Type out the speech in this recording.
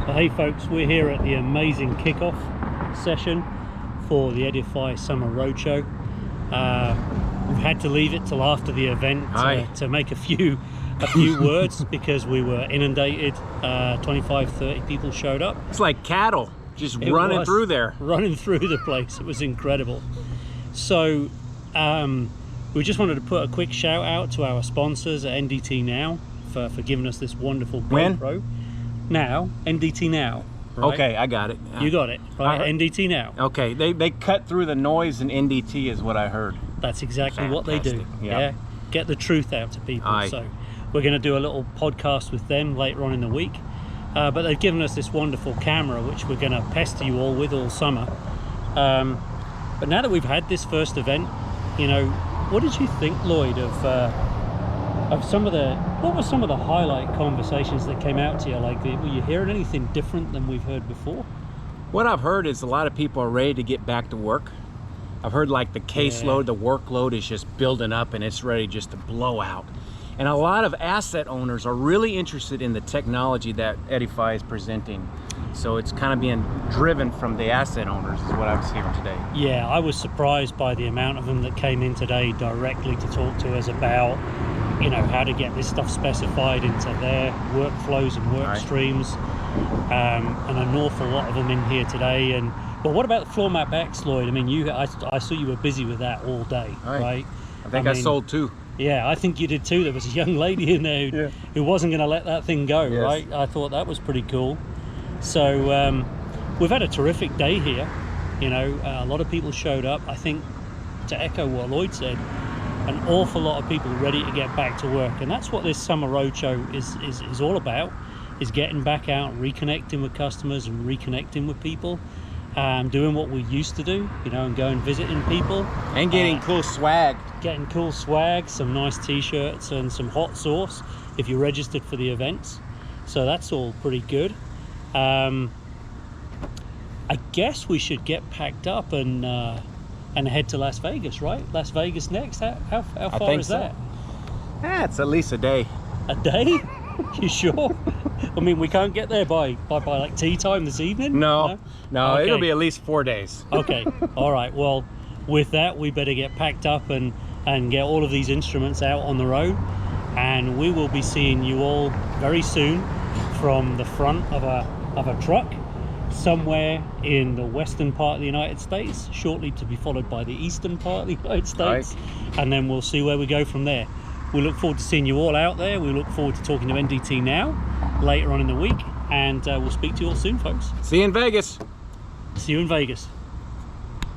Well, hey folks, we're here at the amazing kickoff session for the Edify Summer Roadshow. We've had to leave it till after the event to make a few words because we were inundated. 25-30 people showed up. It's like cattle just running through there. Running through the place. It was incredible. So we just wanted to put a quick shout out to our sponsors at NDT Now for giving us this wonderful GoPro. Now, NDT Now. Right? Okay, I got it. You got it, right? NDT Now. Okay, they cut through the noise in NDT is what I heard. That's exactly what they do. Yeah. Get the truth out to people. So we're going to do a little podcast with them later on in the week. But they've given us this wonderful camera, which we're going to pester you all with all summer. But now that we've had this first event, you know, what did you think, Lloyd, of some of the, what were some of the highlight conversations that came out to you? Like, were you hearing anything different than we've heard before? What I've heard is a lot of people are ready to get back to work. I've heard like the caseload, the workload is just building up and it's ready just to blow out. And a lot of asset owners are really interested in the technology that Edify is presenting. So it's kind of being driven from the asset owners is what I was hearing today. Yeah, I was surprised by the amount of them that came in today directly to talk to us about, you know, how to get this stuff specified into their workflows and work streams. And an awful lot of them in here today. But what about the floor map X, Lloyd? I mean, I saw you were busy with that all day, right? I think I sold two. Yeah, I think you did too. There was a young lady in there who wasn't going to let that thing go, right? I thought that was pretty cool. So we've had a terrific day here. You know, a lot of people showed up. I think, to echo what Lloyd said, an awful lot of people ready to get back to work. And that's what this summer roadshow is all about, is getting back out, reconnecting with customers and reconnecting with people. Doing what we used to do, you know, and going visiting people. And getting cool swag. Getting cool swag, some nice t-shirts and some hot sauce if you're registered for the events. So that's all pretty good. I guess we should get packed up and head to Las Vegas, right? Las Vegas next. How far is that? It's at least a day. A day? You sure? I mean, we can't get there by like tea time this evening? No, okay. It'll be at least 4 days. Okay, all right. Well, with that, we better get packed up and get all of these instruments out on the road. And we will be seeing you all very soon from the front of a truck somewhere in the western part of the United States, shortly to be followed by the eastern part of the United States. And then we'll see where we go from there. We look forward to seeing you all out there. We look forward to talking to NDT Now later on in the week, and we'll speak to you all soon, folks. See you in Vegas. See you in Vegas.